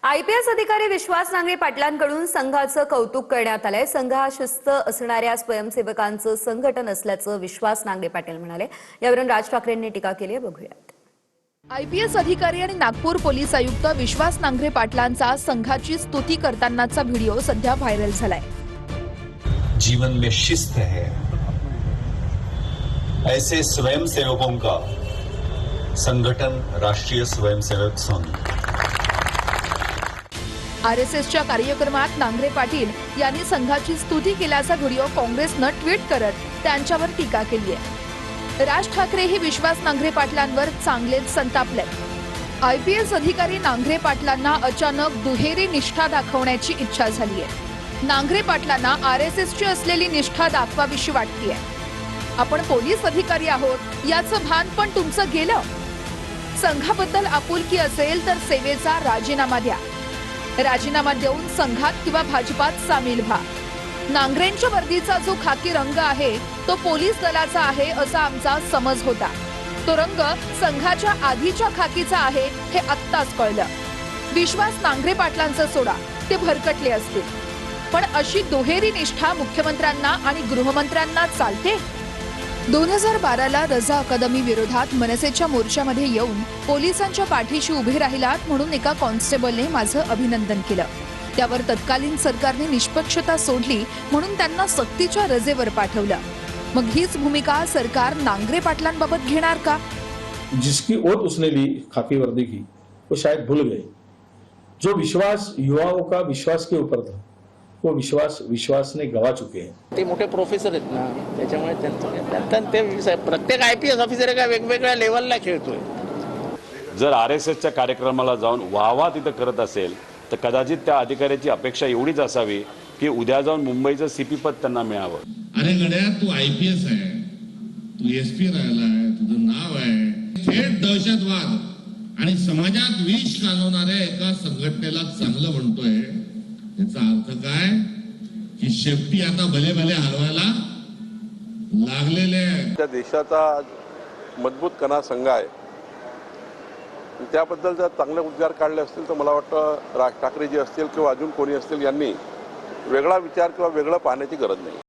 IPS अधिकारी विश्वास नांगरे पाटलांकडून संघाचं कौतुक करण्यात आलंय। संघ हा शिस्त असणाऱ्या स्वयंसेवकांचं संघटन असल्याचं विश्वास नांगरे पाटील म्हणाले। यावरून राज ठाकरेंनी टीका केली आहे, बघूयात। आयपीएस अधिकारी आणि नागपूर पोलीस आयुक्त विश्वास नांगरे पाटलांचा संघाची स्तुती करतानाचा व्हिडिओ सध्या व्हायरल झालाय। जीवन में शिस्त है, ऐसे स्वयंसेवकों का संगठन राष्ट्रीय स्वयंसेवक संघ। आरएसएसच्या कार्यक्रमात नांगरे पाटील यांनी संघाची स्तुती केल्याचा व्हिडिओ काँग्रेसनं ट्विट करत त्यांच्यावर टीका केली आहे। राज ठाकरे हे विश्वास नांगरे पाटलांवर चांगलेच संतापले। आयपीएस अधिकारी नांगरे पाटलांना अचानक दुहेरी निष्ठा दाखवण्याची इच्छा झाली आहे। नांगरे पाटलांना आरएसएसची असलेली निष्ठा दाखवावीशी वाटतेय। आपण पोलीस अधिकारी आहोत याचं भान पण तुमचं गेलं। संघाबद्दल आपुलकी असेल तर सेवेचा राजीनामा द्या। राजीनामा देऊन संघात किंवा भाजपात सामील व्हा। नांगरेंच्या वर्दीचा जो खाकी रंग आहे तो पोलीस दलाचा आहे असा आमचा समज होता। तो रंग संघाच्या आधीच्या खाकीचा आहे हे आत्ताच कळलं। विश्वास नांगरे पाटलांचं सोडा, ते भरकटले असतील, पण अशी दुहेरी निष्ठा मुख्यमंत्र्यांना आणि गृहमंत्र्यांना चालते? 2012ला रजा अकादमी विरोधात मनसेच्या मोर्चामध्ये येऊन पोलिसांच्या पाठीशी उभे राहिलात म्हणून एका कॉन्स्टेबलने माझं अभिनंदन केलं। त्यावर तत्कालीन सरकारने निष्पक्षता सोडली म्हणून त्यांना सक्तीच्या रजेवर पाठवलं। मग हीच भूमिका सरकार नांगरे पाटलांबाबत घेणार का? जिसकी ओट उसने ली खाकी वर्दी की, वो शायद भूल गए। जो विश्वास युवाओं का विश्वास के ऊपर था, वो विश्वास ने गवा चुके हैं। ते मोठे प्रोफेसर आहेत ना, त्याच्यामुळे ते प्रत्येक आयपीएस ऑफिसर का वेगवेगळ्या लेवलला खेळतोय। जर आरएसएसच्या कार्यक्रमाला जाऊन वाहवा तिथं करत असेल तर कदाचित त्या अधिकाऱ्याची अपेक्षा एवढीच असावी की उद्या जाऊन मुंबईचं सीपी पद त्यांना मिळावं। अरे गड्या, तू आयपीएस आहे, तू एसपी राहिलाय, तुझं नाव आहे। थेट दहशतवाद आणि समाजात विष घालवणाऱ्या एका संघटनेला चांगलं म्हणतोय, याचा अर्थ काय की शेपटी आता भले भले हलवायला लागलेले आहे। त्या देशाचा मजबूत कणा संघ आहे, त्याबद्दल जर चांगले उद्गार काढले असतील तर मला वाटतं राज ठाकरे जी असतील किंवा अजून कोणी असतील यांनी वेगळा विचार किंवा वेगळं पाहण्याची गरज नाही।